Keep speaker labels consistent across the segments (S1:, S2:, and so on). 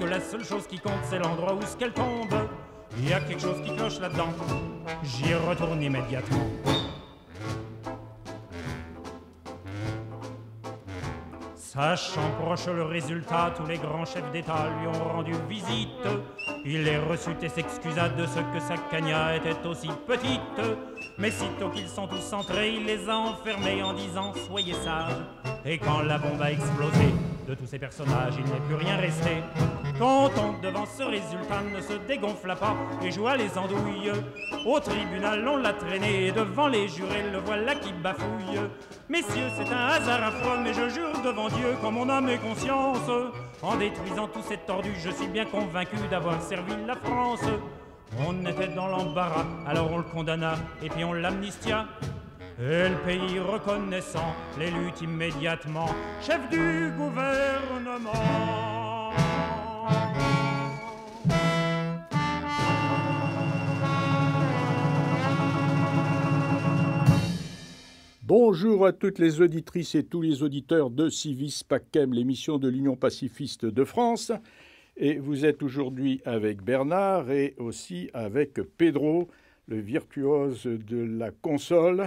S1: que la seule chose qui compte, c'est l'endroit où ce qu'elle tombe. Il y a quelque chose qui cloche là-dedans. J'y retourne immédiatement. Sachant proche le résultat, tous les grands chefs d'État lui ont rendu visite. Il les reçut et s'excusa de ce que sa cagna était aussi petite. Mais sitôt qu'ils sont tous entrés, il les a enfermés en disant « Soyez sages ». Et quand la bombe a explosé, de tous ces personnages, il n'est plus rien resté. Content devant ce résultat, ne se dégonfla pas et joua les andouilles. Au tribunal, on l'a traîné et devant les jurés, le voilà qui bafouille. Messieurs, c'est un hasard affreux, mais je jure devant Dieu qu'en mon âme et conscience, en détruisant tous ces tordus, je suis bien convaincu d'avoir servi la France. On était dans l'embarras, alors on le condamna et puis on l'amnistia. Et le pays reconnaissant l'élut immédiatement chef du gouvernement.
S2: Bonjour à toutes les auditrices et tous les auditeurs de Civis Pacem, l'émission de l'Union pacifiste de France. Et vous êtes aujourd'hui avec Bernard et aussi avec Pedro, le virtuose de la console,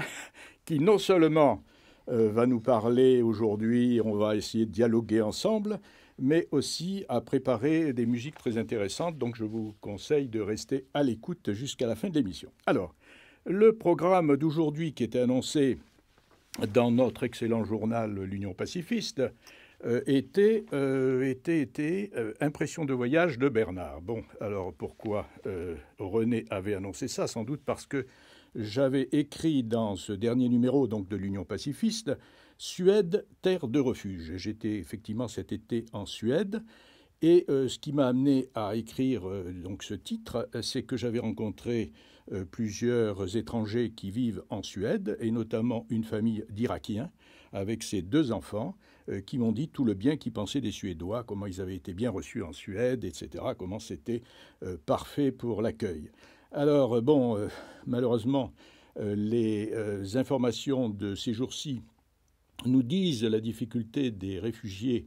S2: qui non seulement va nous parler aujourd'hui, on va essayer de dialoguer ensemble, mais aussi à préparer des musiques très intéressantes. Donc je vous conseille de rester à l'écoute jusqu'à la fin de l'émission. Alors, le programme d'aujourd'hui qui était annoncé dans notre excellent journal L'Union pacifiste était Impression de voyage de Bernard. Bon, alors pourquoi René avait annoncé ça? Sans doute parce que j'avais écrit dans ce dernier numéro donc de l'Union pacifiste Suède, terre de refuge. J'étais effectivement cet été en Suède. Et ce qui m'a amené à écrire donc ce titre, c'est que j'avais rencontré plusieurs étrangers qui vivent en Suède, et notamment une famille d'Irakiens avec ses 2 enfants, qui m'ont dit tout le bien qu'ils pensaient des Suédois, comment ils avaient été bien reçus en Suède, etc., comment c'était parfait pour l'accueil. Alors, bon, malheureusement, les informations de ces jours-ci nous disent la difficulté des réfugiés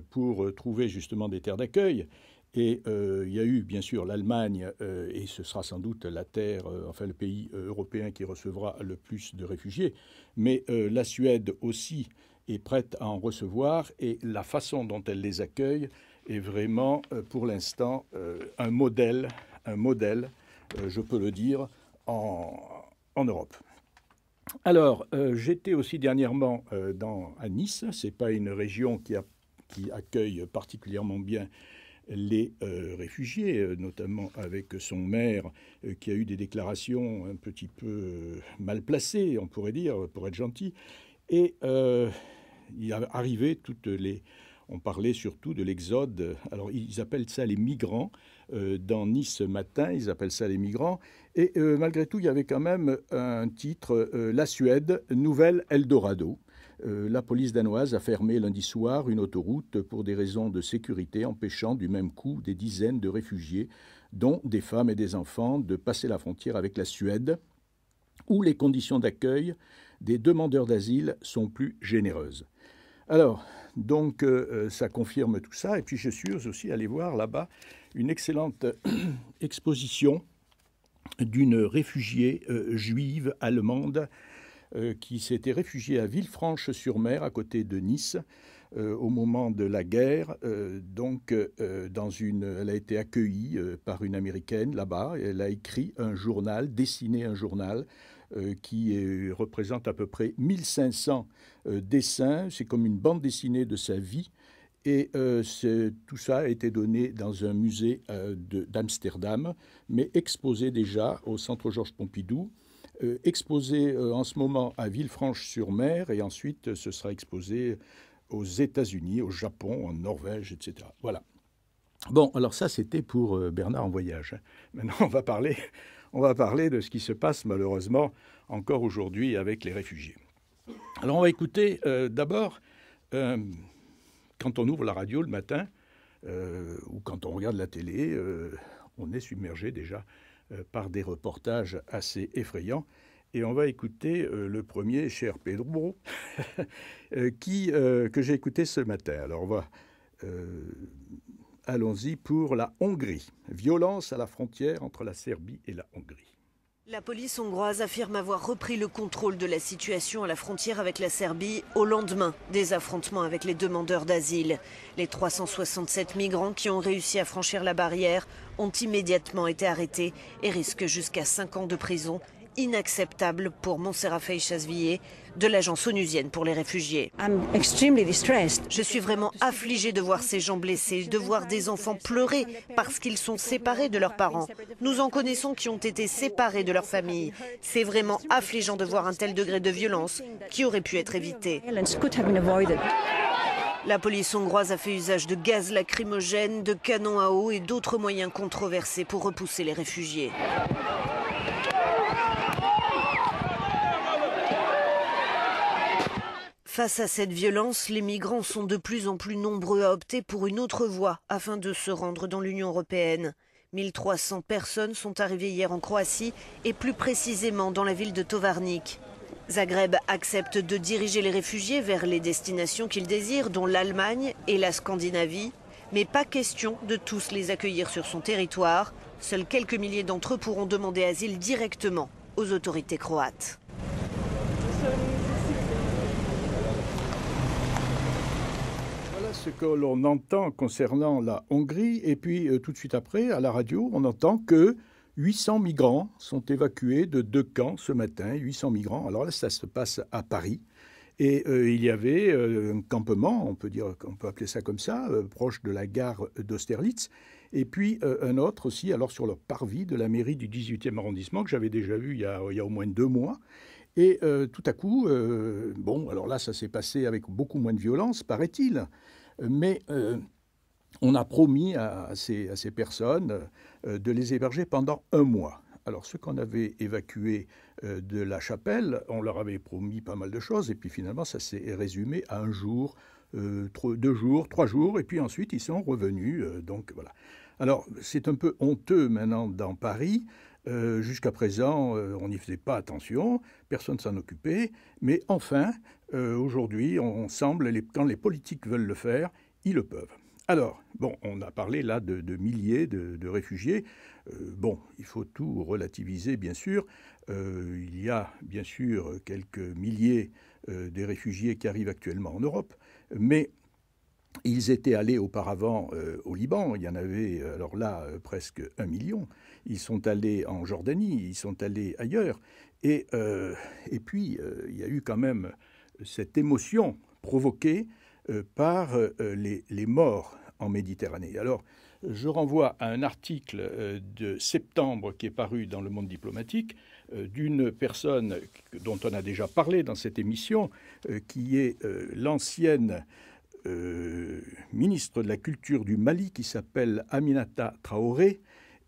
S2: pour trouver justement des terres d'accueil. Et il y a eu bien sûr l'Allemagne, et ce sera sans doute la terre, enfin le pays européen qui recevra le plus de réfugiés, mais la Suède aussi est prête à en recevoir, et la façon dont elle les accueille est vraiment pour l'instant un modèle, je peux le dire, en Europe. Alors, j'étais aussi dernièrement à Nice. Ce n'est pas une région qui accueille particulièrement bien les réfugiés, notamment avec son maire qui a eu des déclarations un petit peu mal placées, on pourrait dire, pour être gentil. Et il a arrivé on parlait surtout de l'exode. Alors, ils appellent ça les migrants. Dans Nice ce matin, ils appellent ça les migrants. Et malgré tout, il y avait quand même un titre, La Suède, nouvelle Eldorado. La police danoise a fermé lundi soir une autoroute pour des raisons de sécurité, empêchant du même coup des dizaines de réfugiés, dont des femmes et des enfants, de passer la frontière avec la Suède, où les conditions d'accueil des demandeurs d'asile sont plus généreuses. Alors, donc, ça confirme tout ça. Et puis, je suis aussi allé voir là-bas une excellente exposition d'une réfugiée juive allemande qui s'était réfugiée à Villefranche-sur-Mer, à côté de Nice, au moment de la guerre. Elle a été accueillie par une Américaine là-bas. Elle a écrit dessiné un journal qui représente à peu près 1500 dessins. C'est comme une bande dessinée de sa vie. Et tout ça a été donné dans un musée d'Amsterdam, mais exposé déjà au Centre Georges Pompidou, exposé en ce moment à Villefranche-sur-Mer, et ensuite ce sera exposé aux États-Unis, au Japon, en Norvège, etc. Voilà. Bon, alors ça, c'était pour Bernard en voyage. Maintenant, on va parler de ce qui se passe malheureusement encore aujourd'hui avec les réfugiés. Alors, on va écouter d'abord, quand on ouvre la radio le matin, ou quand on regarde la télé, on est submergé déjà par des reportages assez effrayants. Et on va écouter le premier, cher Pedro, que j'ai écouté ce matin. Alors, on va allons-y pour la Hongrie. Violence à la frontière entre la Serbie et la Hongrie.
S3: La police hongroise affirme avoir repris le contrôle de la situation à la frontière avec la Serbie au lendemain des affrontements avec les demandeurs d'asile. Les 367 migrants qui ont réussi à franchir la barrière ont immédiatement été arrêtés et risquent jusqu'à 5 ans de prison. Inacceptable pour Montserrat Feixas-Villiers de l'agence onusienne pour les réfugiés. Je suis vraiment affligée de voir ces gens blessés, de voir des enfants pleurer parce qu'ils sont séparés de leurs parents. Nous en connaissons qui ont été séparés de leur famille. C'est vraiment affligeant de voir un tel degré de violence qui aurait pu être évité. La police hongroise a fait usage de gaz lacrymogène, de canons à eau et d'autres moyens controversés pour repousser les réfugiés. Face à cette violence, les migrants sont de plus en plus nombreux à opter pour une autre voie afin de se rendre dans l'Union européenne. 1300 personnes sont arrivées hier en Croatie et plus précisément dans la ville de Tovarnik. Zagreb accepte de diriger les réfugiés vers les destinations qu'ils désirent, dont l'Allemagne et la Scandinavie. Mais pas question de tous les accueillir sur son territoire. Seuls quelques milliers d'entre eux pourront demander asile directement aux autorités croates.
S2: Ce que l'on entend concernant la Hongrie, et puis tout de suite après, à la radio, on entend que 800 migrants sont évacués de 2 camps ce matin, 800 migrants. Alors là, ça se passe à Paris, et il y avait un campement, on peut appeler ça comme ça, proche de la gare d'Austerlitz, et puis un autre aussi, alors sur le parvis de la mairie du 18e arrondissement, que j'avais déjà vu il y a au moins 2 mois. Et tout à coup, alors là, ça s'est passé avec beaucoup moins de violence, paraît-il. Mais on a promis à ces personnes de les héberger pendant 1 mois. Alors, ceux qu'on avait évacués de la chapelle, on leur avait promis pas mal de choses, et puis finalement, ça s'est résumé à 1 jour, 2 jours, 3 jours, et puis ensuite, ils sont revenus. Donc, voilà. Alors, c'est un peu honteux maintenant dans Paris. Jusqu'à présent, on n'y faisait pas attention, personne ne s'en occupait, mais enfin, aujourd'hui, on semble, quand les politiques veulent le faire, ils le peuvent. Alors, on a parlé là de milliers de réfugiés. Il faut tout relativiser, bien sûr. Il y a, bien sûr, quelques milliers de réfugiés qui arrivent actuellement en Europe, mais ils étaient allés auparavant au Liban, il y en avait alors là presque 1 million. Ils sont allés en Jordanie, ils sont allés ailleurs. Et puis, il y a eu quand même cette émotion provoquée par les morts en Méditerranée. Alors, je renvoie à un article de septembre qui est paru dans Le Monde diplomatique d'une personne dont on a déjà parlé dans cette émission, qui est l'ancienne ministre de la Culture du Mali, qui s'appelle Aminata Traoré.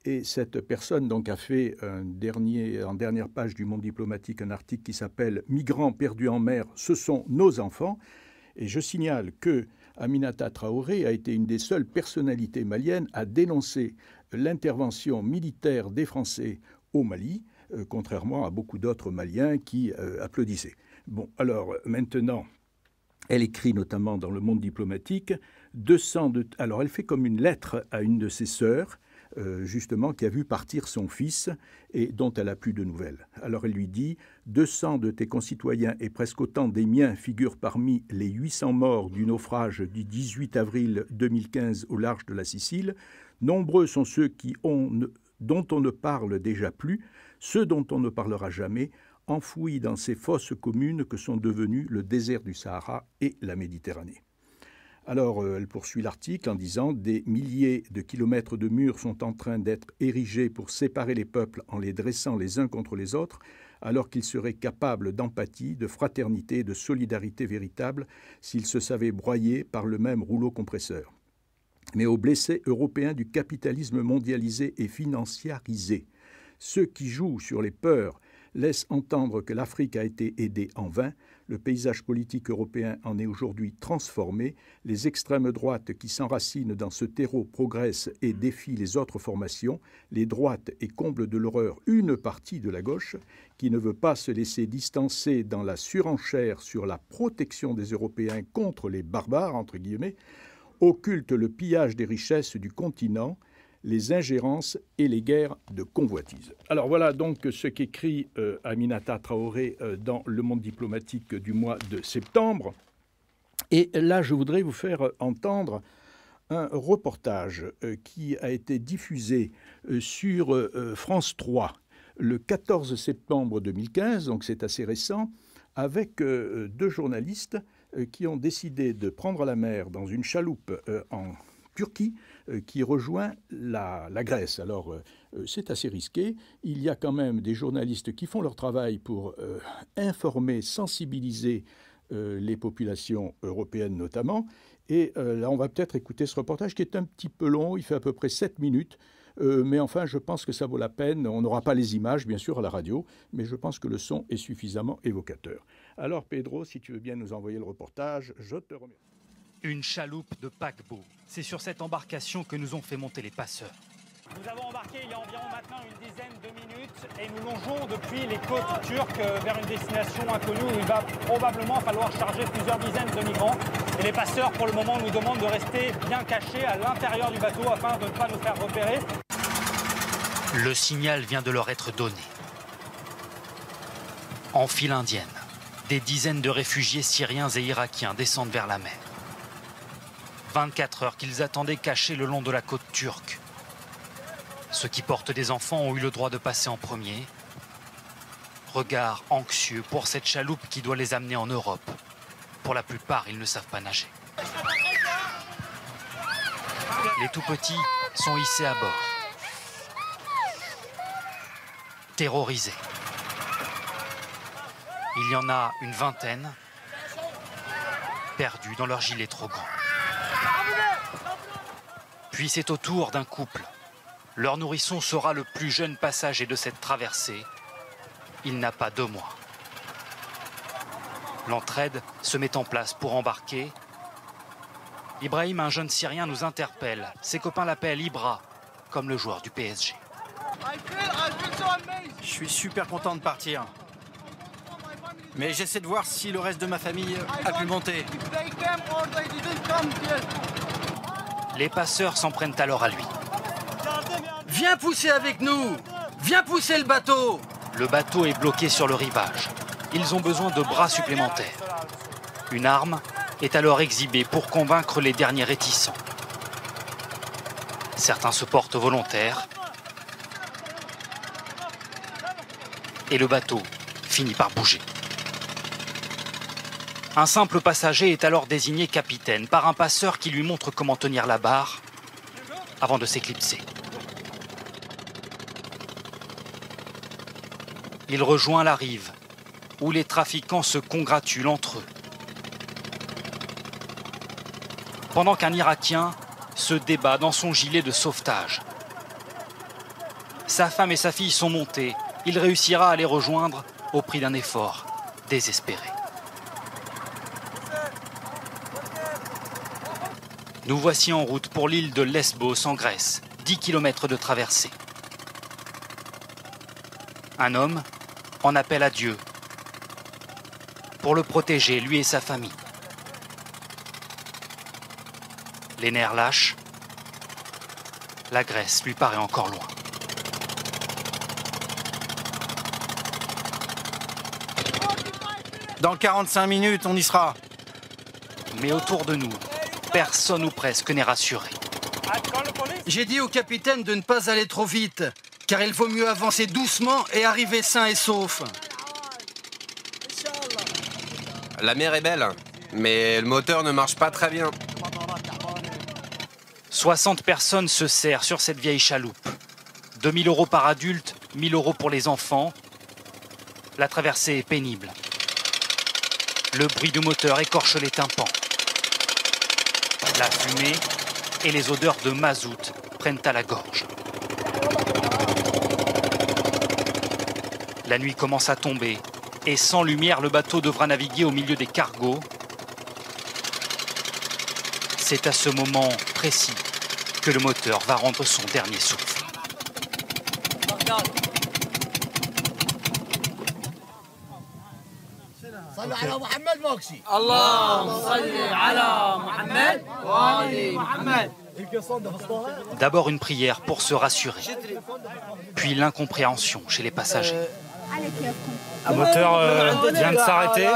S2: Et cette personne donc a fait en dernière page du Monde diplomatique un article qui s'appelle « Migrants perdus en mer, ce sont nos enfants ». Et je signale que Aminata Traoré a été une des seules personnalités maliennes à dénoncer l'intervention militaire des Français au Mali, contrairement à beaucoup d'autres Maliens qui applaudissaient. Bon, alors maintenant, elle écrit notamment dans Le Monde diplomatique alors elle fait comme une lettre à une de ses sœurs, justement, qui a vu partir son fils et dont elle n'a plus de nouvelles. Alors elle lui dit « 200 de tes concitoyens et presque autant des miens figurent parmi les 800 morts du naufrage du 18 avril 2015 au large de la Sicile. Nombreux sont ceux dont on ne parle déjà plus, ceux dont on ne parlera jamais, enfouis dans ces fosses communes que sont devenues le désert du Sahara et la Méditerranée. » Alors, elle poursuit l'article en disant « Des milliers de kilomètres de murs sont en train d'être érigés pour séparer les peuples en les dressant les uns contre les autres, alors qu'ils seraient capables d'empathie, de fraternité, de solidarité véritable s'ils se savaient broyer par le même rouleau compresseur. Mais aux blessés européens du capitalisme mondialisé et financiarisé, ceux qui jouent sur les peurs laissent entendre que l'Afrique a été aidée en vain. Le paysage politique européen en est aujourd'hui transformé. Les extrêmes droites qui s'enracinent dans ce terreau progressent et défient les autres formations. Les droites et comblent de l'horreur une partie de la gauche qui ne veut pas se laisser distancer dans la surenchère sur la protection des Européens contre les barbares, entre guillemets. occulte le pillage des richesses du continent, les ingérences et les guerres de convoitise. Alors voilà donc ce qu'écrit Aminata Traoré dans Le Monde diplomatique du mois de septembre. Et là, je voudrais vous faire entendre un reportage qui a été diffusé sur France 3 le 14 septembre 2015, donc c'est assez récent, avec deux journalistes qui ont décidé de prendre la mer dans une chaloupe en Turquie qui rejoint la Grèce. Alors, c'est assez risqué. Il y a quand même des journalistes qui font leur travail pour informer, sensibiliser les populations européennes notamment. Et là, on va peut-être écouter ce reportage qui est un petit peu long, il fait à peu près 7 minutes. Mais enfin, je pense que ça vaut la peine. On n'aura pas les images, bien sûr, à la radio, mais je pense que le son est suffisamment évocateur. Alors, Pedro, si tu veux bien nous envoyer le reportage, je te remercie.
S4: Une chaloupe de paquebot. C'est sur cette embarcation que nous ont fait monter les passeurs.
S5: Nous avons embarqué il y a environ maintenant une dizaine de minutes et nous longeons depuis les côtes turques vers une destination inconnue où il va probablement falloir charger plusieurs dizaines de migrants. Et les passeurs, pour le moment, nous demandent de rester bien cachés à l'intérieur du bateau afin de ne pas nous faire repérer.
S4: Le signal vient de leur être donné. En file indienne, des dizaines de réfugiés syriens et irakiens descendent vers la mer. 24 heures qu'ils attendaient cachés le long de la côte turque. Ceux qui portent des enfants ont eu le droit de passer en premier. Regard anxieux pour cette chaloupe qui doit les amener en Europe. Pour la plupart, ils ne savent pas nager. Les tout-petits sont hissés à bord. Terrorisés. Il y en a une vingtaine, perdus dans leur gilet trop grand. Puis c'est au tour d'un couple. Leur nourrisson sera le plus jeune passager de cette traversée. Il n'a pas 2 mois. L'entraide se met en place pour embarquer. Ibrahim, un jeune Syrien, nous interpelle. Ses copains l'appellent Ibra, comme le joueur du PSG.
S6: Je suis super content de partir. Mais j'essaie de voir si le reste de ma famille a pu monter.
S4: Les passeurs s'en prennent alors à lui.
S6: Viens pousser avec nous! Viens pousser le bateau!
S4: Le bateau est bloqué sur le rivage. Ils ont besoin de bras supplémentaires. Une arme est alors exhibée pour convaincre les derniers réticents. Certains se portent volontaires. Et le bateau finit par bouger. Un simple passager est alors désigné capitaine par un passeur qui lui montre comment tenir la barre avant de s'éclipser. Il rejoint la rive, où les trafiquants se congratulent entre eux. Pendant qu'un Irakien se débat dans son gilet de sauvetage. Sa femme et sa fille sont montées. Il réussira à les rejoindre au prix d'un effort désespéré. Nous voici en route pour l'île de Lesbos en Grèce, 10 km de traversée. Un homme en appelle à Dieu pour le protéger, lui et sa famille. Les nerfs lâchent, la Grèce lui paraît encore loin.
S6: Dans 45 minutes, on y sera.
S4: Mais autour de nous, personne ou presque n'est rassuré.
S6: J'ai dit au capitaine de ne pas aller trop vite, car il vaut mieux avancer doucement et arriver sain et sauf.
S7: La mer est belle, mais le moteur ne marche pas très bien.
S4: 60 personnes se serrent sur cette vieille chaloupe. 2 000 € par adulte, 1 000 € pour les enfants. La traversée est pénible. Le bruit du moteur écorche les tympans. La fumée et les odeurs de mazout prennent à la gorge. La nuit commence à tomber et sans lumière, le bateau devra naviguer au milieu des cargos. C'est à ce moment précis que le moteur va rendre son dernier souffle. D'abord une prière pour se rassurer, puis l'incompréhension chez les passagers.
S5: Un moteur vient de s'arrêter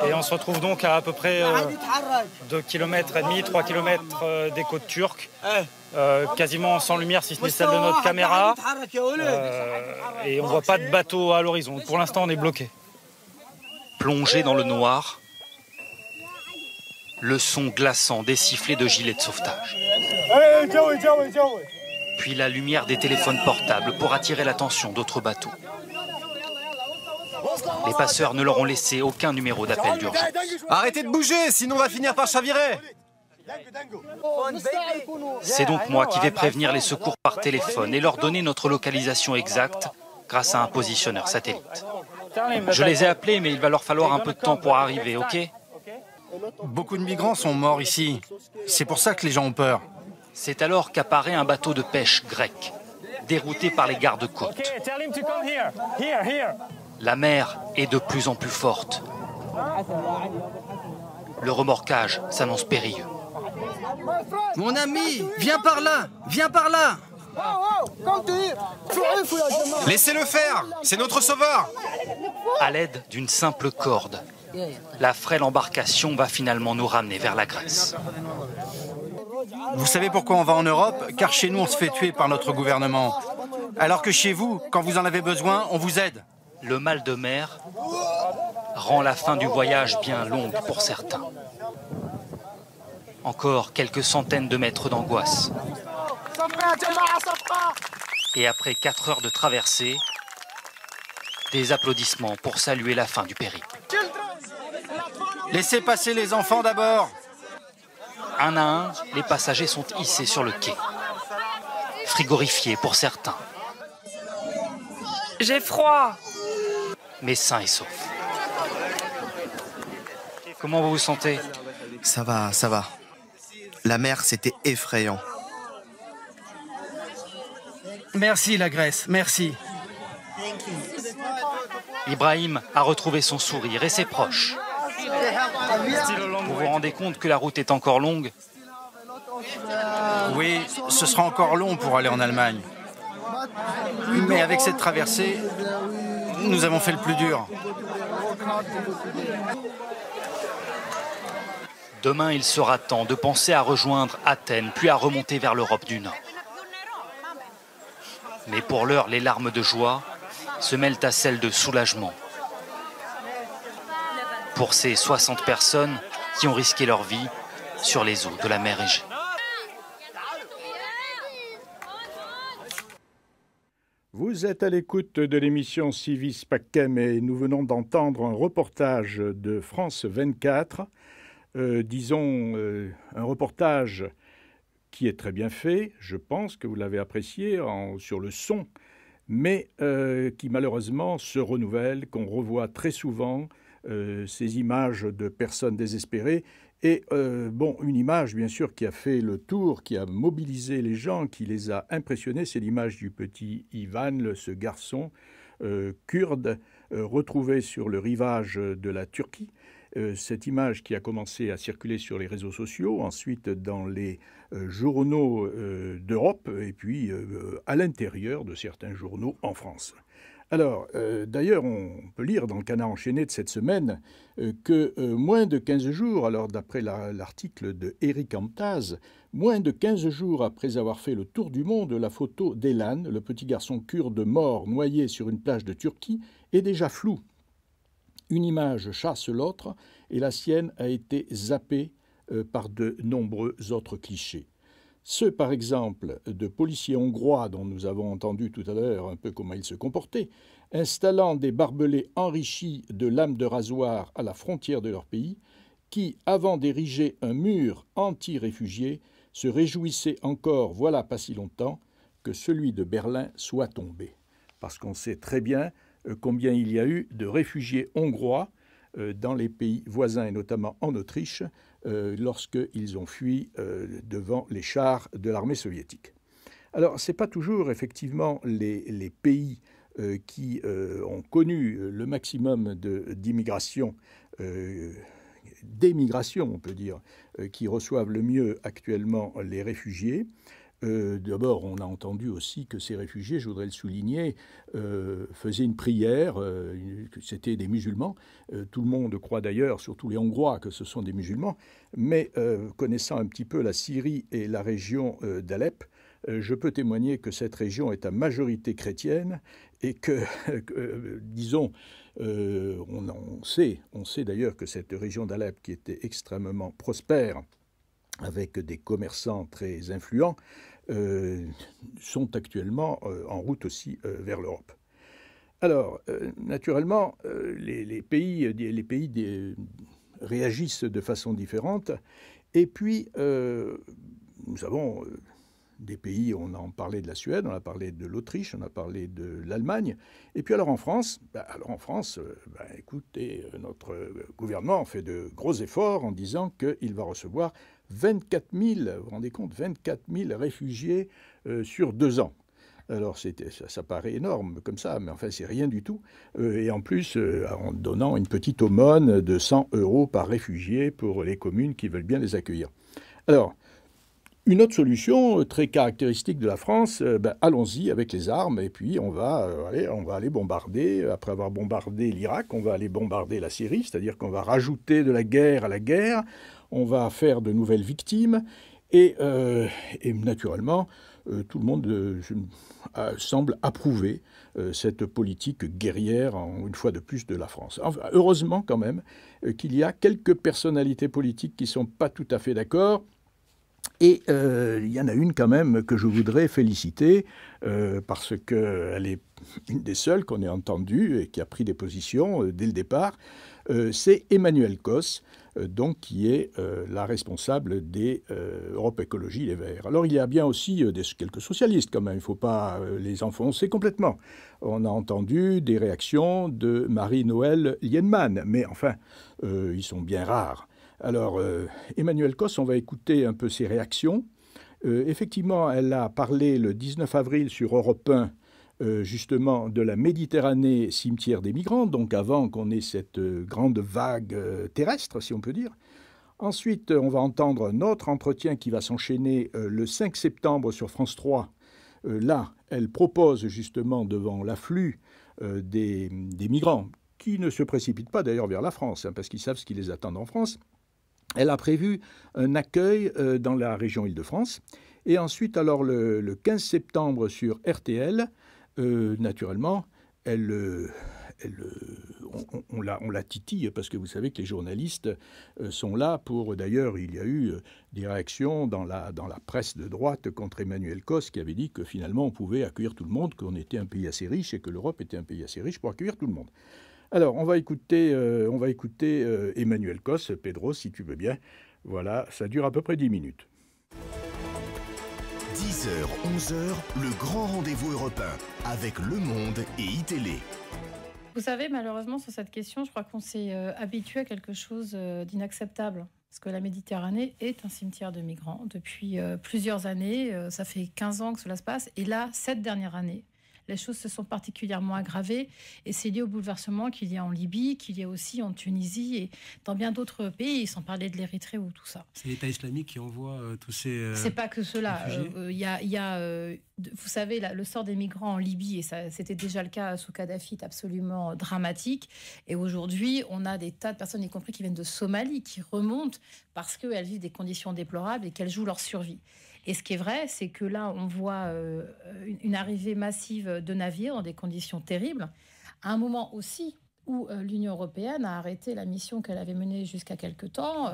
S5: et on se retrouve donc à peu près 2,5 km, 3 km des côtes turques, quasiment sans lumière si ce n'est celle de notre caméra, et on ne voit pas de bateau à l'horizon. Pour l'instant, on est bloqué.
S4: Plongé dans le noir, le son glaçant des sifflets de gilets de sauvetage. Puis la lumière des téléphones portables pour attirer l'attention d'autres bateaux. Les passeurs ne leur ont laissé aucun numéro d'appel d'urgence.
S7: Arrêtez de bouger, sinon on va finir par chavirer.
S4: C'est donc moi qui vais prévenir les secours par téléphone et leur donner notre localisation exacte grâce à un positionneur satellite. Je les ai appelés, mais il va leur falloir un peu de temps pour arriver, ok?
S6: Beaucoup de migrants sont morts ici. C'est pour ça que les gens ont peur.
S4: C'est alors qu'apparaît un bateau de pêche grec, dérouté par les gardes-côtes. La mer est de plus en plus forte. Le remorquage s'annonce périlleux.
S6: Mon ami, viens par là, viens par là.
S7: Laissez-le faire, c'est notre sauveur.
S4: À l'aide d'une simple corde, la frêle embarcation va finalement nous ramener vers la Grèce.
S6: Vous savez pourquoi on va en Europe? Car chez nous, on se fait tuer par notre gouvernement. Alors que chez vous, quand vous en avez besoin, on vous aide.
S4: Le mal de mer rend la fin du voyage bien longue pour certains. Encore quelques centaines de mètres d'angoisse. Et après 4 heures de traversée, des applaudissements pour saluer la fin du périple.
S6: Laissez passer les enfants d'abord.
S4: Un à un, les passagers sont hissés sur le quai. Frigorifiés pour certains.
S8: J'ai froid.
S4: Mais sains et saufs. Comment vous vous sentez?
S9: Ça va, ça va. La mer, c'était effrayant.
S6: Merci la Grèce, merci.
S4: Ibrahim a retrouvé son sourire et ses proches. Vous vous rendez compte que la route est encore longue?
S6: Oui, ce sera encore long pour aller en Allemagne. Mais avec cette traversée, nous avons fait le plus dur.
S4: Demain, il sera temps de penser à rejoindre Athènes, puis à remonter vers l'Europe du Nord. Mais pour l'heure, les larmes de joie se mêlent à celles de soulagement. Pour ces 60 personnes qui ont risqué leur vie sur les eaux de la mer Égée.
S2: Vous êtes à l'écoute de l'émission Civis Pacem et nous venons d'entendre un reportage de France 24. Un reportage qui est très bien fait, je pense que vous l'avez apprécié sur le son, mais qui malheureusement se renouvelle, qu'on revoit très souvent, ces images de personnes désespérées. Et une image bien sûr qui a fait le tour, qui a mobilisé les gens, qui les a impressionnés, c'est l'image du petit Ivan, ce garçon kurde retrouvé sur le rivage de la Turquie. Cette image qui a commencé à circuler sur les réseaux sociaux, ensuite dans les journaux d'Europe et puis à l'intérieur de certains journaux en France. Alors, d'ailleurs, on peut lire dans le Canard enchaîné de cette semaine que moins de 15 jours, alors d'après l'article de Eric Amtaz, moins de 15 jours après avoir fait le tour du monde, la photo d'Elan, le petit garçon kurde mort noyé sur une plage de Turquie, est déjà floue. Une image chasse l'autre et la sienne a été zappée par de nombreux autres clichés. Ceux, par exemple, de policiers hongrois dont nous avons entendu tout à l'heure un peu comment ils se comportaient, installant des barbelés enrichis de lames de rasoir à la frontière de leur pays, qui, avant d'ériger un mur anti-réfugiés, se réjouissaient encore, voilà pas si longtemps, que celui de Berlin soit tombé. Parce qu'on sait très bien combien il y a eu de réfugiés hongrois dans les pays voisins, et notamment en Autriche, lorsqu'ils ont fui devant les chars de l'armée soviétique. Alors, ce n'est pas toujours, effectivement, les pays qui ont connu le maximum d'immigration, d'émigration, on peut dire, qui reçoivent le mieux actuellement les réfugiés. D'abord, on a entendu aussi que ces réfugiés, je voudrais le souligner, faisaient une prière, que c'était des musulmans. Tout le monde croit d'ailleurs, surtout les Hongrois, que ce sont des musulmans. Mais connaissant un petit peu la Syrie et la région d'Alep, je peux témoigner que cette région est à majorité chrétienne et que, disons, on sait d'ailleurs que cette région d'Alep, qui était extrêmement prospère, avec des commerçants très influents, sont actuellement en route aussi vers l'Europe. Alors, naturellement, les pays réagissent de façon différente. Et puis, nous avons des pays, on a parlé de la Suède, on a parlé de l'Autriche, on a parlé de l'Allemagne. Et puis alors en France, écoutez, notre gouvernement fait de gros efforts en disant qu'il va recevoir 24 000, vous vous rendez compte, 24 000 réfugiés sur 2 ans. Alors ça paraît énorme comme ça, mais enfin c'est rien du tout. Et en plus, en donnant une petite aumône de 100 € par réfugié pour les communes qui veulent bien les accueillir. Alors, une autre solution très caractéristique de la France, allons-y avec les armes et puis on va aller bombarder, après avoir bombardé l'Irak, on va aller bombarder la Syrie, c'est-à-dire qu'on va rajouter de la guerre à la guerre, on va faire de nouvelles victimes et naturellement, tout le monde semble approuver cette politique guerrière, une fois de plus, de la France. Enfin, heureusement quand même qu'il y a quelques personnalités politiques qui ne sont pas tout à fait d'accord. Et il y en a une quand même que je voudrais féliciter parce qu'elle est une des seules qu'on ait entendues et qui a pris des positions dès le départ. C'est Emmanuelle Causse, donc qui est la responsable des Europe Écologie Les Verts. Alors il y a bien aussi quelques socialistes quand même, il ne faut pas les enfoncer complètement. On a entendu des réactions de Marie-Noëlle Lienemann, mais enfin, ils sont bien rares. Alors, Emmanuelle Causse, on va écouter un peu ses réactions. Effectivement, elle a parlé le 19 avril sur Europe 1, justement, de la Méditerranée, cimetière des migrants, donc avant qu'on ait cette grande vague terrestre, si on peut dire. Ensuite, on va entendre un autre entretien qui va s'enchaîner le 5 septembre sur France 3. Là, elle propose justement devant l'afflux des migrants, qui ne se précipitent pas d'ailleurs vers la France, parce qu'ils savent ce qui les attend en France. Elle a prévu un accueil dans la région Île-de-France. Et ensuite, alors le 15 septembre sur RTL, naturellement, on la titille parce que vous savez que les journalistes sont là pour... D'ailleurs, il y a eu des réactions dans la presse de droite contre Emmanuelle Causse qui avait dit que finalement on pouvait accueillir tout le monde, qu'on était un pays assez riche et que l'Europe était un pays assez riche pour accueillir tout le monde. Alors, on va écouter Emmanuelle Causse. Pedro, si tu veux bien. Voilà, ça dure à peu près 10 minutes.
S8: 10h, 11h, le grand rendez-vous européen avec Le Monde et iTélé.
S10: Vous savez, malheureusement, sur cette question, je crois qu'on s'est habitué à quelque chose d'inacceptable. Parce que la Méditerranée est un cimetière de migrants depuis plusieurs années. Ça fait 15 ans que cela se passe. Et là, cette dernière année, les choses se sont particulièrement aggravées et c'est lié au bouleversement qu'il y a en Libye, qu'il y a aussi en Tunisie et dans bien d'autres pays, sans parler de l'Érythrée ou tout ça.
S11: C'est l'État islamique qui envoie tous ces
S10: c'est pas que cela. Vous savez, le sort des migrants en Libye, et ça, c'était déjà le cas sous Kadhafi, est absolument dramatique. Et aujourd'hui, on a des tas de personnes, y compris qui viennent de Somalie, qui remontent parce qu'elles vivent des conditions déplorables et qu'elles jouent leur survie. Et ce qui est vrai, c'est que là, on voit une arrivée massive de navires dans des conditions terribles, à un moment aussi où l'Union européenne a arrêté la mission qu'elle avait menée jusqu'à quelque temps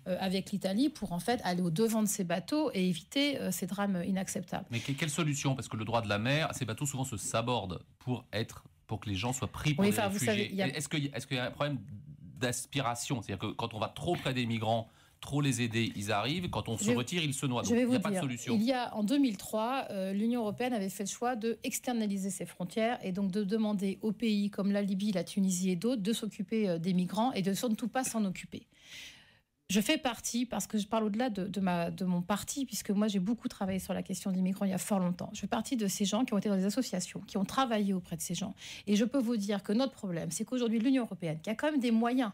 S10: avec l'Italie pour en fait aller au-devant de ces bateaux et éviter ces drames inacceptables.
S12: Mais quelle solution? Parce que le droit de la mer, ces bateaux souvent se sabordent pour que les gens soient pris pour des réfugiés. Savez, Est-ce qu'il y a un problème d'aspiration? C'est-à-dire que quand on va trop près des migrants, trop les aider, ils arrivent. Quand on se retire, ils se noient. Donc, il n'y a pas de solution.
S10: En 2003, l'Union européenne avait fait le choix de externaliser ses frontières et donc de demander aux pays comme la Libye, la Tunisie et d'autres de s'occuper des migrants et de surtout pas s'en occuper. Je fais partie, parce que je parle au-delà de mon parti, puisque moi j'ai beaucoup travaillé sur la question des migrants il y a fort longtemps. Je fais partie de ces gens qui ont été dans des associations, qui ont travaillé auprès de ces gens. Et je peux vous dire que notre problème, c'est qu'aujourd'hui l'Union européenne, qui a quand même des moyens,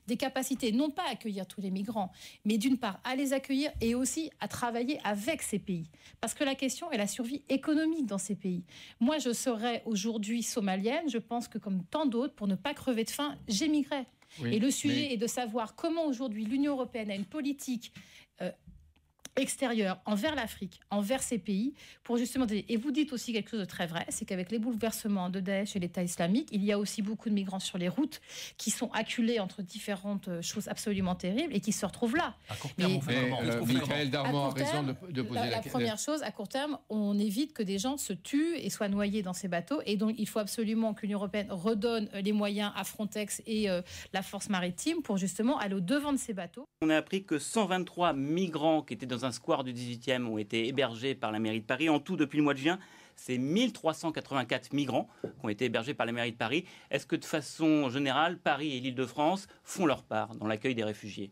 S10: des capacités, non pas à accueillir tous les migrants, mais d'une part à les accueillir et aussi à travailler avec ces pays. Parce que la question est la survie économique dans ces pays. Moi, je serais aujourd'hui somalienne, je pense que comme tant d'autres, pour ne pas crever de faim, j'émigrais. Oui, et le sujet est de savoir comment aujourd'hui l'Union européenne a une politique extérieure envers l'Afrique, envers ces pays, pour justement... Et vous dites aussi quelque chose de très vrai, c'est qu'avec les bouleversements de Daesh et l'État islamique, il y a aussi beaucoup de migrants sur les routes qui sont acculés entre différentes choses absolument terribles et qui se retrouvent là.
S12: À court terme,
S13: Michaël Darmon a raison de poser
S10: la première chose, à court terme, on évite que des gens se tuent et soient noyés dans ces bateaux. Et donc, il faut absolument que l'Union européenne redonne les moyens à Frontex et la force maritime pour justement aller au-devant de ces bateaux.
S14: On a appris que 123 migrants qui étaient dans un square du 18e ont été hébergés par la mairie de Paris. En tout, depuis le mois de juin, c'est 1384 migrants qui ont été hébergés par la mairie de Paris. Est-ce que de façon générale, Paris et l'Île-de-France font leur part dans l'accueil des réfugiés ?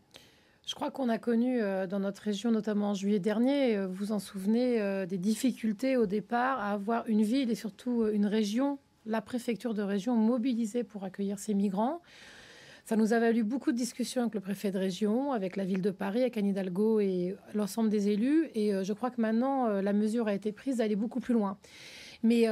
S10: Je crois qu'on a connu dans notre région, notamment en juillet dernier, vous vous en souvenez, des difficultés au départ à avoir une ville et surtout une région, la préfecture de région mobilisée pour accueillir ces migrants. Ça nous a valu beaucoup de discussions avec le préfet de région, avec la ville de Paris, avec Anne Hidalgo et l'ensemble des élus. Et je crois que maintenant, la mesure a été prise d'aller beaucoup plus loin. Mais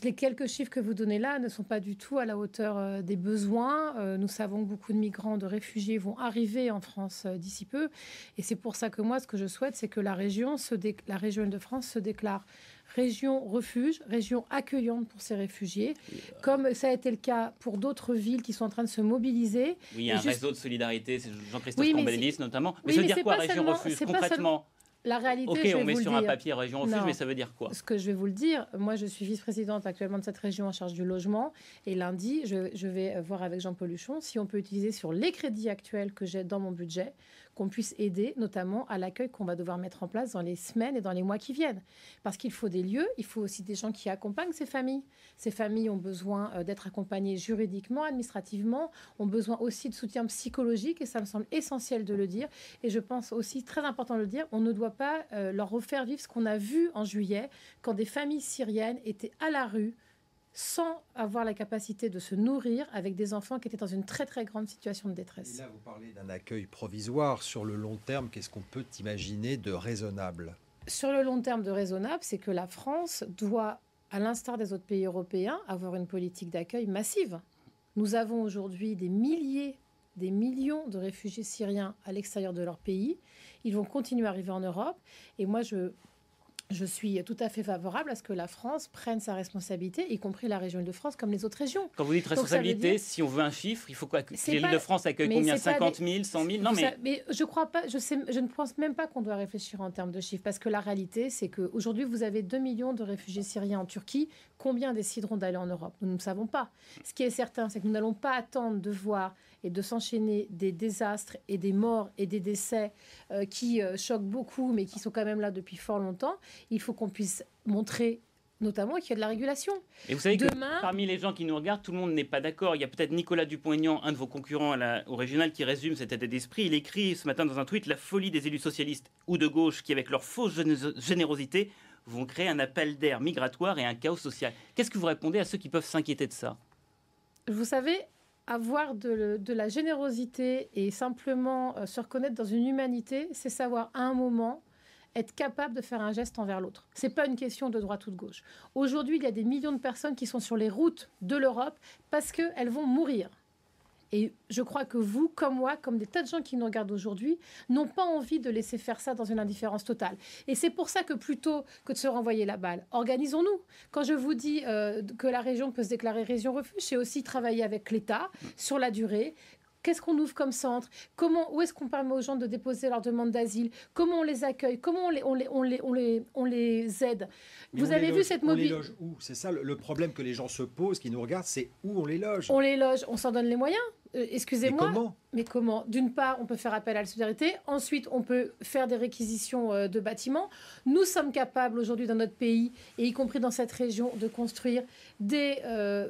S10: les quelques chiffres que vous donnez là ne sont pas du tout à la hauteur des besoins. Nous savons que beaucoup de migrants, de réfugiés vont arriver en France d'ici peu. Et c'est pour ça que moi, ce que je souhaite, c'est que la région Île-de-France se déclare région refuge, région accueillante pour ces réfugiés, comme ça a été le cas pour d'autres villes qui sont en train de se mobiliser.
S14: Oui, il y a un réseau de solidarité, c'est Jean-Christophe Cambadélis notamment. Mais ça veut dire quoi, région refuge, concrètement ?
S10: La réalité,
S14: ok, on met sur un papier région refuge, mais ça veut dire quoi ?
S10: Ce que je vais vous le dire, moi je suis vice-présidente actuellement de cette région en charge du logement, et lundi, je vais voir avec Jean-Paul Huchon si on peut utiliser sur les crédits actuels que j'ai dans mon budget, qu'on puisse aider notamment à l'accueil qu'on va devoir mettre en place dans les semaines et dans les mois qui viennent. Parce qu'il faut des lieux, il faut aussi des gens qui accompagnent ces familles. Ces familles ont besoin d'être accompagnées juridiquement, administrativement, ont besoin aussi de soutien psychologique, et ça me semble essentiel de le dire. Et je pense aussi, très important de le dire, on ne doit pas leur refaire vivre ce qu'on a vu en juillet, quand des familles syriennes étaient à la rue, sans avoir la capacité de se nourrir, avec des enfants qui étaient dans une très très grande situation de détresse.
S15: Et là, vous parlez d'un accueil provisoire. Sur le long terme, qu'est-ce qu'on peut imaginer de raisonnable ?
S10: Sur le long terme de raisonnable, c'est que la France doit, à l'instar des autres pays européens, avoir une politique d'accueil massive. Nous avons aujourd'hui des millions de réfugiés syriens à l'extérieur de leur pays. Ils vont continuer à arriver en Europe. Et moi, je suis tout à fait favorable à ce que la France prenne sa responsabilité, y compris la région Île-de-France, comme les autres régions.
S14: Quand vous dites responsabilité, si on veut un chiffre, il faut que l'Île-de-France accueille combien ? 50 000, 100 000 ? Non,
S10: mais je crois pas, je ne pense même pas qu'on doit réfléchir en termes de chiffres, parce que la réalité, c'est qu'aujourd'hui, vous avez 2 millions de réfugiés syriens en Turquie. Combien décideront d'aller en Europe ? Nous ne savons pas. Ce qui est certain, c'est que nous n'allons pas attendre de voir et de s'enchaîner des désastres et des morts et des décès qui choquent beaucoup, mais qui sont quand même là depuis fort longtemps. Il faut qu'on puisse montrer notamment qu'il y a de la régulation.
S14: Et vous savez que parmi les gens qui nous regardent, tout le monde n'est pas d'accord. Il y a peut-être Nicolas Dupont-Aignan, un de vos concurrents au régional, qui résume cet état d'esprit. Il écrit ce matin dans un tweet « La folie des élus socialistes ou de gauche qui, avec leur fausse générosité, vont créer un appel d'air migratoire et un chaos social. » Qu'est-ce que vous répondez à ceux qui peuvent s'inquiéter de ça ?
S10: Vous savez, avoir de la générosité et simplement se reconnaître dans une humanité, c'est savoir à un moment être capable de faire un geste envers l'autre. Ce n'est pas une question de droite ou de gauche. Aujourd'hui, il y a des millions de personnes qui sont sur les routes de l'Europe parce qu'elles vont mourir. Et je crois que vous, comme moi, comme des tas de gens qui nous regardent aujourd'hui, n'ont pas envie de laisser faire ça dans une indifférence totale. Et c'est pour ça que plutôt que de se renvoyer la balle, organisons-nous. Quand je vous dis que la région peut se déclarer région refuge, c'est aussi travailler avec l'État sur la durée. Qu'est-ce qu'on ouvre comme centre ? Où est-ce qu'on permet aux gens de déposer leur demande d'asile ? Comment on les accueille ? Comment on les aide ? Vous avez vu cette mobilité ?
S15: On les loge où ? C'est ça le problème que les gens se posent, qui nous regardent, c'est où on les loge ?
S10: On les loge, on s'en donne les moyens. Excusez-moi.
S15: Et comment ?
S10: Mais comment? D'une part, on peut faire appel à la solidarité. Ensuite, on peut faire des réquisitions de bâtiments. Nous sommes capables aujourd'hui dans notre pays, et y compris dans cette région, de construire des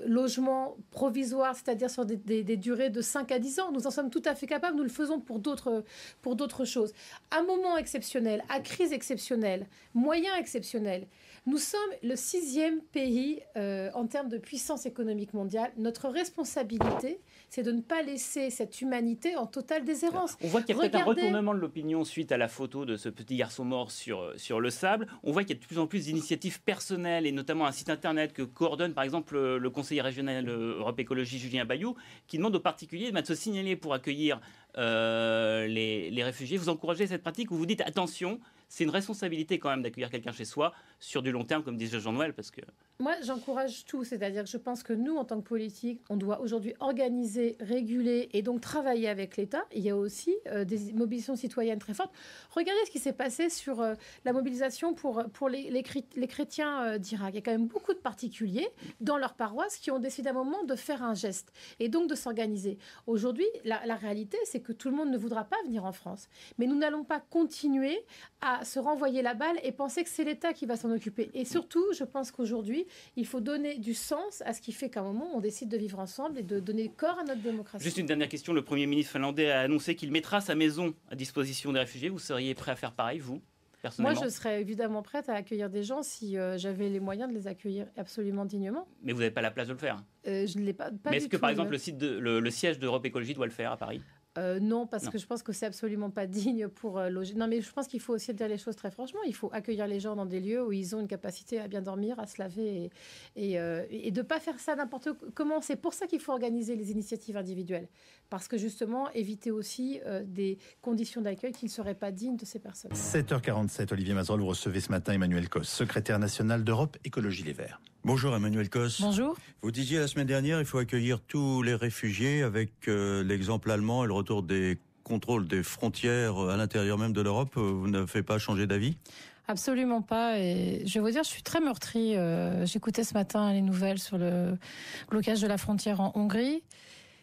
S10: logements provisoires, c'est-à-dire sur des durées de 5 à 10 ans. Nous en sommes tout à fait capables. Nous le faisons pour d'autres choses. À moment exceptionnel, à crise exceptionnelle, moyens exceptionnels, nous sommes le 6e pays en termes de puissance économique mondiale. Notre responsabilité, c'est de ne pas laisser cette humanité en totale déshérence.
S14: On voit qu'il y a peut-être un retournement de l'opinion suite à la photo de ce petit garçon mort sur le sable. On voit qu'il y a de plus en plus d'initiatives personnelles et notamment un site internet que coordonne par exemple le conseiller régional Europe Écologie Julien Bayou, qui demande aux particuliers de se signaler pour accueillir les réfugiés. Vous encouragez cette pratique où vous dites attention, c'est une responsabilité quand même d'accueillir quelqu'un chez soi sur du long terme, comme disait Jean-Noël, parce que...
S10: Moi, j'encourage tout, c'est-à-dire que je pense que nous, en tant que politique, on doit aujourd'hui organiser, réguler et donc travailler avec l'État. Il y a aussi des mobilisations citoyennes très fortes. Regardez ce qui s'est passé sur la mobilisation pour les chrétiens d'Irak. Il y a quand même beaucoup de particuliers dans leur paroisse qui ont décidé à un moment de faire un geste et donc de s'organiser. Aujourd'hui, la réalité, c'est que tout le monde ne voudra pas venir en France. Mais nous n'allons pas continuer à se renvoyer la balle et penser que c'est l'État qui va s'en occuper. Et surtout, je pense qu'aujourd'hui, il faut donner du sens à ce qui fait qu'à un moment, on décide de vivre ensemble et de donner corps à notre démocratie.
S14: Juste une dernière question. Le Premier ministre finlandais a annoncé qu'il mettra sa maison à disposition des réfugiés. Vous seriez prêt à faire pareil, vous, personnellement?
S10: Moi, je serais évidemment prête à accueillir des gens si j'avais les moyens de les accueillir absolument dignement.
S14: Mais vous n'avez pas la place de le faire.
S10: Je ne l'ai pas
S14: Mais est-ce que, par exemple, le siège d'Europe Écologie doit le faire à Paris?
S10: Non, parce que je pense que c'est absolument pas digne pour loger. Non, mais je pense qu'il faut aussi dire les choses très franchement. Il faut accueillir les gens dans des lieux où ils ont une capacité à bien dormir, à se laver et de ne pas faire ça n'importe comment. C'est pour ça qu'il faut organiser les initiatives individuelles. Parce que justement, éviter aussi des conditions d'accueil qui ne seraient pas dignes de ces personnes.
S16: 7h47, Olivier Mazerolle, vous recevez ce matin Emmanuel Cos, secrétaire national d'Europe Écologie Les Verts.
S17: Bonjour Emmanuel Cos.
S10: Bonjour.
S17: Vous disiez la semaine dernière il faut accueillir tous les réfugiés avec l'exemple allemand et le retour des contrôles des frontières à l'intérieur même de l'Europe. Vous n'avez pas changé d'avis?
S10: Absolument pas. Et je vais vous dire, je suis très meurtrie. J'écoutais ce matin les nouvelles sur le blocage de la frontière en Hongrie.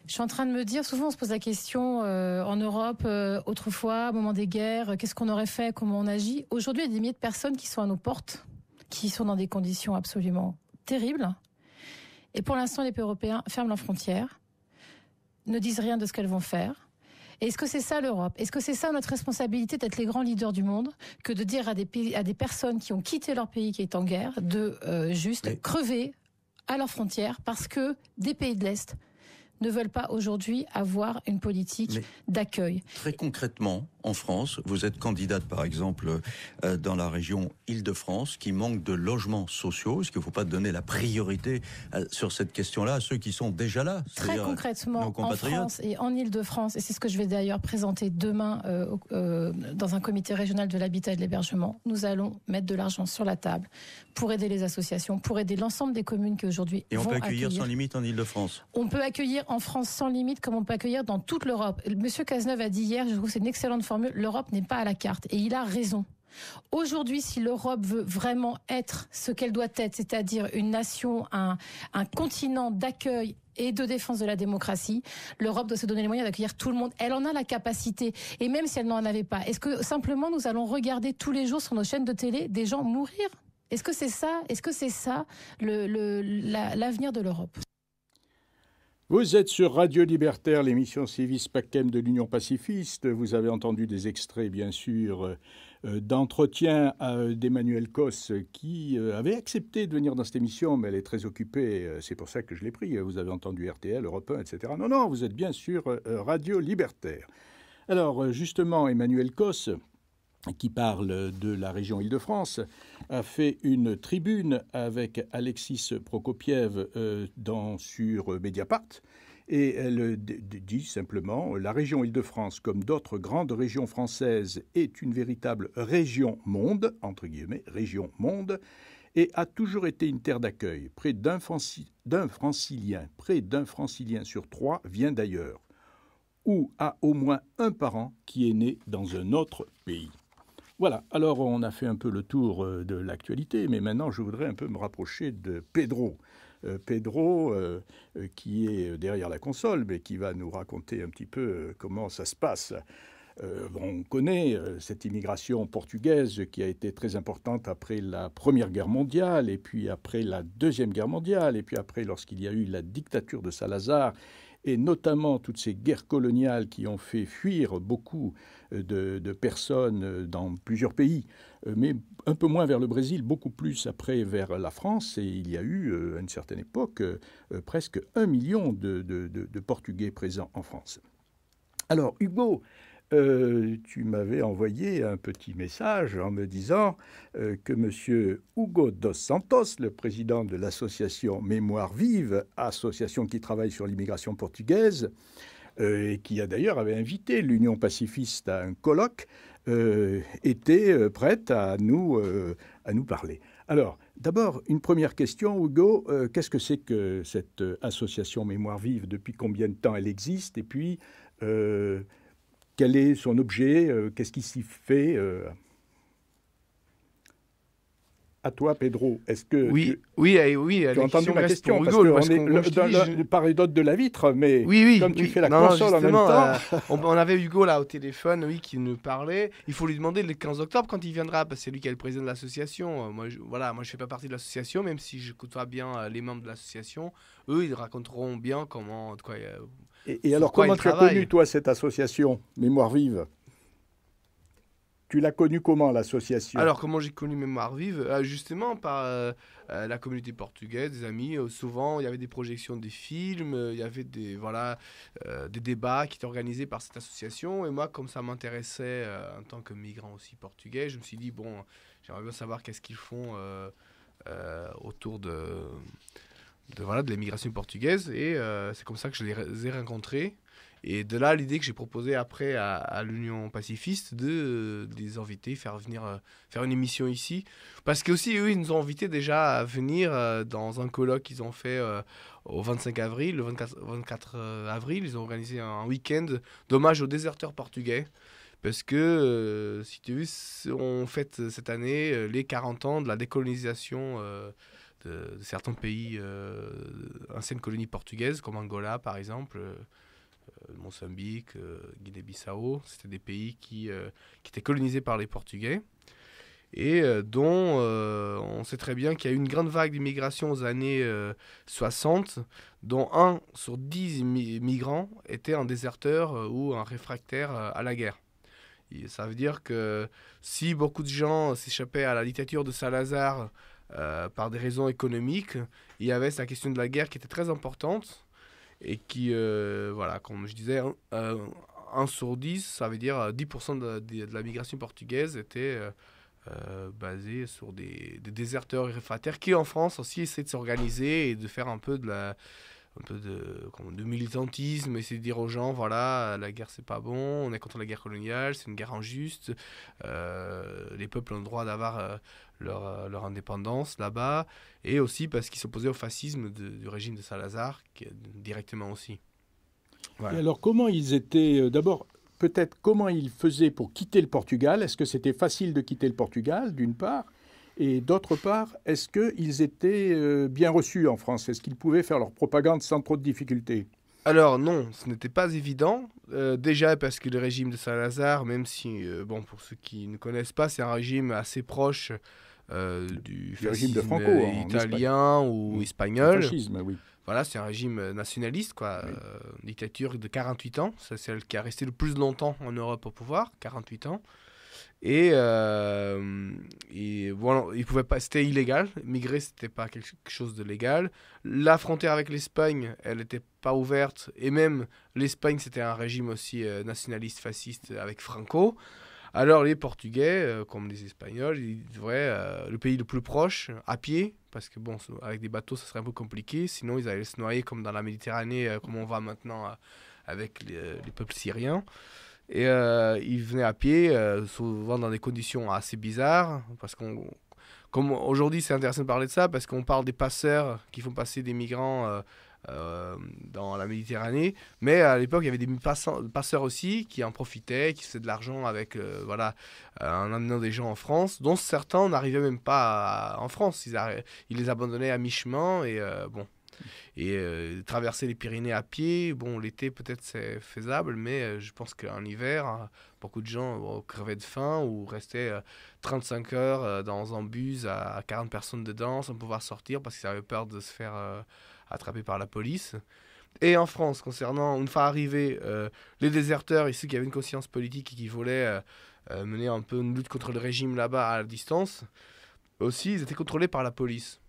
S10: Je suis en train de me dire, souvent on se pose la question en Europe, autrefois, au moment des guerres, qu'est-ce qu'on aurait fait, comment on agit. Aujourd'hui, il y a des milliers de personnes qui sont à nos portes, qui sont dans des conditions absolument terribles. Et pour l'instant, les pays européens ferment leurs frontières, ne disent rien de ce qu'elles vont faire. Et est-ce que c'est ça l'Europe? Est-ce que c'est ça notre responsabilité d'être les grands leaders du monde, que de dire à des personnes qui ont quitté leur pays qui est en guerre, de crever à leurs frontières parce que des pays de l'Est ne veulent pas aujourd'hui avoir une politique d'accueil.
S17: Très concrètement, en France, vous êtes candidate par exemple dans la région Île-de-France qui manque de logements sociaux. Est-ce qu'il ne faut pas donner la priorité sur cette question-là à ceux qui sont déjà là?
S10: Très concrètement, en France et en Île-de-France, et c'est ce que je vais d'ailleurs présenter demain dans un comité régional de l'habitat et de l'hébergement, nous allons mettre de l'argent sur la table pour aider les associations, pour aider l'ensemble des communes qui aujourd'hui vont accueillir.
S17: Et on peut accueillir sans limite en Île-de-France?
S10: On peut accueillir en France sans limite comme on peut accueillir dans toute l'Europe. Monsieur Cazeneuve a dit hier, je trouve que c'est une excellente formule, l'Europe n'est pas à la carte. Et il a raison. Aujourd'hui, si l'Europe veut vraiment être ce qu'elle doit être, c'est-à-dire une nation, un continent d'accueil et de défense de la démocratie, l'Europe doit se donner les moyens d'accueillir tout le monde. Elle en a la capacité. Et même si elle n'en avait pas, est-ce que simplement nous allons regarder tous les jours sur nos chaînes de télé des gens mourir? Est-ce que c'est ça l'avenir de l'Europe?
S2: Vous êtes sur Radio Libertaire, l'émission Civis Pacem de l'Union pacifiste. Vous avez entendu des extraits, bien sûr, d'entretien d'Emmanuel Cos qui avait accepté de venir dans cette émission, mais elle est très occupée. C'est pour ça que je l'ai pris. Vous avez entendu RTL, Europe 1, etc. Non, vous êtes bien sur Radio Libertaire. Alors, justement, Emmanuel Cos, qui parle de la région Île-de-France, a fait une tribune avec Alexis Prokopiev sur Mediapart. Et elle dit simplement « La région Île-de-France, comme d'autres grandes régions françaises, est une véritable région-monde, entre guillemets, région-monde, et a toujours été une terre d'accueil. Près d'un francilien sur 3 vient d'ailleurs, ou a au moins un parent qui est né dans un autre pays. » Voilà, alors on a fait un peu le tour de l'actualité, mais maintenant je voudrais un peu me rapprocher de Pedro. Pedro, qui est derrière la console, mais qui va nous raconter un petit peu comment ça se passe. On connaît cette immigration portugaise qui a été très importante après la Première Guerre mondiale, et puis après la Deuxième Guerre mondiale, et puis après lorsqu'il y a eu la dictature de Salazar, et notamment toutes ces guerres coloniales qui ont fait fuir beaucoup de personnes dans plusieurs pays, mais un peu moins vers le Brésil, beaucoup plus après vers la France. Et il y a eu, à une certaine époque, presque 1 million de Portugais présents en France. Alors, Hugo, tu m'avais envoyé un petit message en me disant que M. Hugo dos Santos, le président de l'association Mémoire Vive, association qui travaille sur l'immigration portugaise, et qui a d'ailleurs avait invité l'Union pacifiste à un colloque, était prête à nous parler. Alors, d'abord, une première question, Hugo. Qu'est-ce que c'est que cette association Mémoire Vive? Depuis combien de temps elle existe? Et puis, quel est son objet? Qu'est-ce qui s'y fait? À toi, Pedro. Est-ce que
S18: oui,
S2: tu as entendu ma question? Parce qu'on est part et d'autre de la vitre, mais comme tu fais la console en même temps...
S18: on avait Hugo là au téléphone, qui nous parlait. Il faut lui demander le 15 octobre quand il viendra, parce que c'est lui qui est le président de l'association. Moi, je ne fais pas partie de l'association, même si je côtoie bien les membres de l'association. Eux, ils raconteront bien comment...
S2: Et alors, comment tu as connu, toi, cette association Mémoire Vive? Tu l'as connue comment, l'association?
S18: Alors, comment j'ai connu Mémoire Vive? Justement, par la communauté portugaise, des amis. Souvent, il y avait des projections des films, il y avait des débats qui étaient organisés par cette association. Et moi, comme ça m'intéressait en tant que migrant aussi portugais, je me suis dit, bon, j'aimerais bien savoir qu'est-ce qu'ils font autour de l'immigration portugaise. Et c'est comme ça que je les ai rencontrés. Et de là, l'idée que j'ai proposée après à l'Union pacifiste de les inviter, faire une émission ici. Parce qu'aussi, eux, ils nous ont invités déjà à venir dans un colloque qu'ils ont fait au 25 avril. Le 24 avril, ils ont organisé un week-end d'hommage aux déserteurs portugais. Parce que, si tu veux, on fête cette année les 40 ans de la décolonisation de certains pays, anciennes colonies portugaises, comme Angola, par exemple. Mozambique, Guinée-Bissau, c'était des pays qui étaient colonisés par les Portugais et dont on sait très bien qu'il y a eu une grande vague d'immigration aux années 60, dont 1 sur 10 migrants était un déserteur ou un réfractaire à la guerre. Et ça veut dire que si beaucoup de gens s'échappaient à la dictature de Salazar par des raisons économiques, il y avait la question de la guerre qui était très importante. Et qui, comme je disais, 1 sur 10, ça veut dire 10% de la migration portugaise était basée sur des déserteurs et réfractaires qui, en France, aussi essaient de s'organiser et de faire un peu de militantisme, essayer de dire aux gens, voilà, la guerre, c'est pas bon, on est contre la guerre coloniale, c'est une guerre injuste, les peuples ont le droit d'avoir leur indépendance là-bas, et aussi parce qu'ils s'opposaient au fascisme du régime de Salazar, directement aussi.
S2: Voilà. Et alors, comment ils étaient... D'abord, peut-être, comment ils faisaient pour quitter le Portugal? Est-ce que c'était facile de quitter le Portugal, d'une part? Et d'autre part, est-ce qu'ils étaient bien reçus en France? Est-ce qu'ils pouvaient faire leur propagande sans trop de difficultés?
S18: Alors non, ce n'était pas évident. Déjà parce que le régime de Salazar, même si, pour ceux qui ne connaissent pas, c'est un régime assez proche du
S2: régime de Franco,
S18: italien ou espagnol.
S2: Le fascisme, oui.
S18: Voilà, c'est un régime nationaliste, quoi. Oui. Dictature de 48 ans. C'est celle qui a resté le plus longtemps en Europe au pouvoir, 48 ans. Et voilà, il pouvait pas, c'était illégal. Migrer, c'était pas quelque chose de légal. La frontière avec l'Espagne, elle n'était pas ouverte. Et même l'Espagne, c'était un régime aussi nationaliste, fasciste avec Franco. Alors les Portugais, comme les Espagnols, ils devraient le pays le plus proche, à pied, parce que bon, avec des bateaux, ça serait un peu compliqué. Sinon, ils allaient se noyer comme dans la Méditerranée, comme on va maintenant avec les peuples syriens. Et ils venaient à pied, souvent dans des conditions assez bizarres, parce comme aujourd'hui c'est intéressant de parler de ça, parce qu'on parle des passeurs qui font passer des migrants dans la Méditerranée. Mais à l'époque, il y avait des passeurs aussi qui en profitaient, qui faisaient de l'argent avec, en amenant des gens en France, dont certains n'arrivaient même pas en France. Ils les abandonnaient à mi-chemin et traverser les Pyrénées à pied, l'été peut-être c'est faisable, mais je pense qu'en hiver, beaucoup de gens crevaient de faim ou restaient 35 heures dans un bus à 40 personnes dedans sans pouvoir sortir parce qu'ils avaient peur de se faire attraper par la police. Et en France, concernant, une fois arrivés, les déserteurs, ici qui avaient une conscience politique et qui voulaient mener un peu une lutte contre le régime là-bas à la distance, aussi ils étaient contrôlés par la police.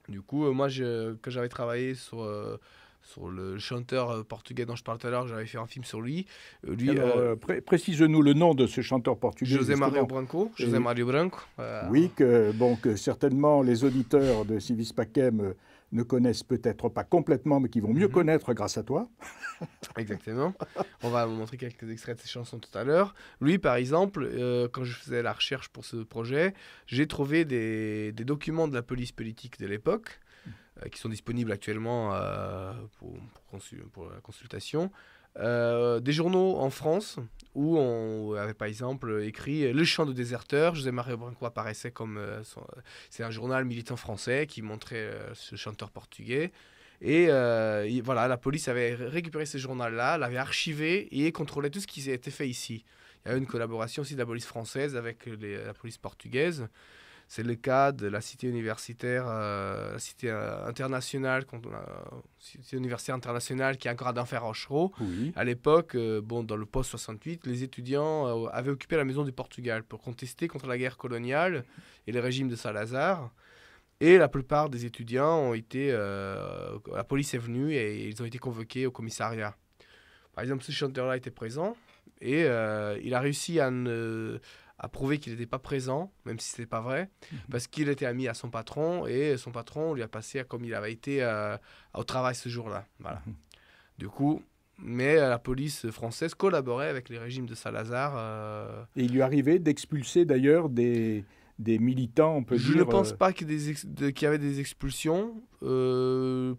S18: Du coup, moi, quand j'avais travaillé sur le chanteur portugais dont je parlais tout à l'heure, j'avais fait un film sur lui.
S2: Précise-nous le nom de ce chanteur portugais.
S18: José Mario Branco.
S2: Oui, que certainement les auditeurs de Civis Pacem ne connaissent peut-être pas complètement, mais qui vont mieux connaître grâce à toi.
S18: Exactement. On va vous montrer quelques extraits de ses chansons tout à l'heure. Lui, par exemple, quand je faisais la recherche pour ce projet, j'ai trouvé des documents de la police politique de l'époque, qui sont disponibles actuellement pour la consultation. Des journaux en France où on avait par exemple écrit Le chant de déserteur. José Mario Branco apparaissait comme c'est un journal militant français qui montrait ce chanteur portugais et voilà, la police avait récupéré ce journal-là, l'avait archivé et contrôlait tout ce qui était fait ici. Il y a eu une collaboration aussi de la police française avec la police portugaise. C'est le cas de la cité universitaire, la cité internationale, cité universitaire internationale qui est encore à Denfert-Rochereau. Oui. À l'époque, dans le post-68, les étudiants avaient occupé la maison du Portugal pour contester contre la guerre coloniale et le régime de Salazar. Et la plupart des étudiants ont été... la police est venue et ils ont été convoqués au commissariat. Par exemple, ce chanteur-là était présent et il a réussi à prouver qu'il n'était pas présent, même si ce n'était pas vrai, parce qu'il était ami à son patron, et son patron lui a passé comme il avait été au travail ce jour-là. Voilà. Du coup, mais la police française collaborait avec les régimes de Salazar.
S2: Et il lui arrivait d'expulser d'ailleurs des militants, on peut dire...
S18: Je ne pense pas qu'il y avait des expulsions,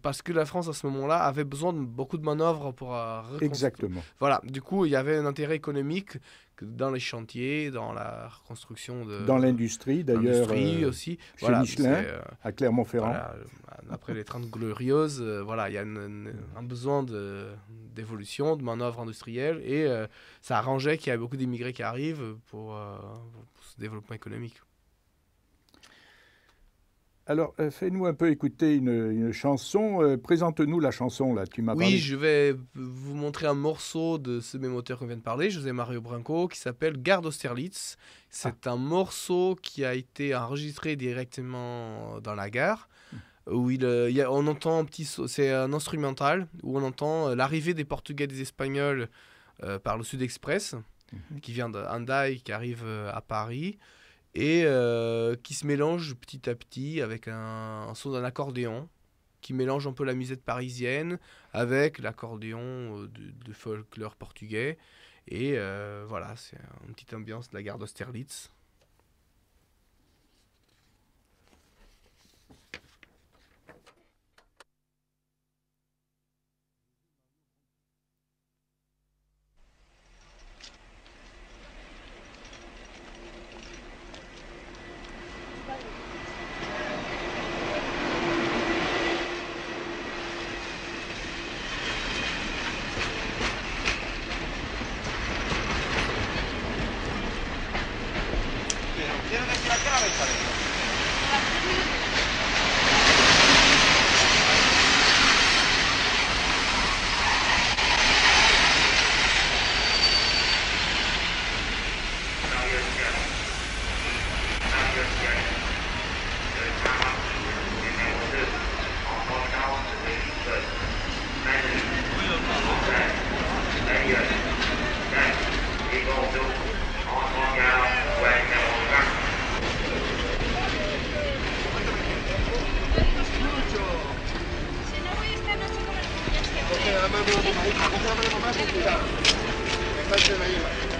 S18: parce que la France, à ce moment-là, avait besoin de beaucoup de manœuvres pour reconstruire.
S2: Exactement.
S18: Voilà, du coup, il y avait un intérêt économique dans les chantiers, dans la reconstruction de...
S2: Dans l'industrie, d'ailleurs,
S18: aussi.
S2: Chez Michelin, à Clermont-Ferrand.
S18: Voilà, après les 30 glorieuses, il y a un besoin d'évolution, de manœuvres industrielles, et ça arrangeait qu'il y ait beaucoup d'immigrés qui arrivent pour ce développement économique.
S2: Alors, fais-nous un peu écouter une chanson. Présente-nous la chanson, là. Tu m'as parlé.
S18: Oui, je vais vous montrer un morceau de ce même auteur qu'on vient de parler, José Mario Branco, qui s'appelle Gare d'Austerlitz. C'est un morceau qui a été enregistré directement dans la gare, où on entend c'est un instrumental, où on entend l'arrivée des Portugais et des Espagnols par le Sud Express, qui vient d'Hendaye, qui arrive à Paris, et qui se mélange petit à petit avec un son d'un accordéon qui mélange un peu la musette parisienne avec l'accordéon de folklore portugais. Et voilà, c'est une petite ambiance de la gare d'Austerlitz.
S19: Porque además no,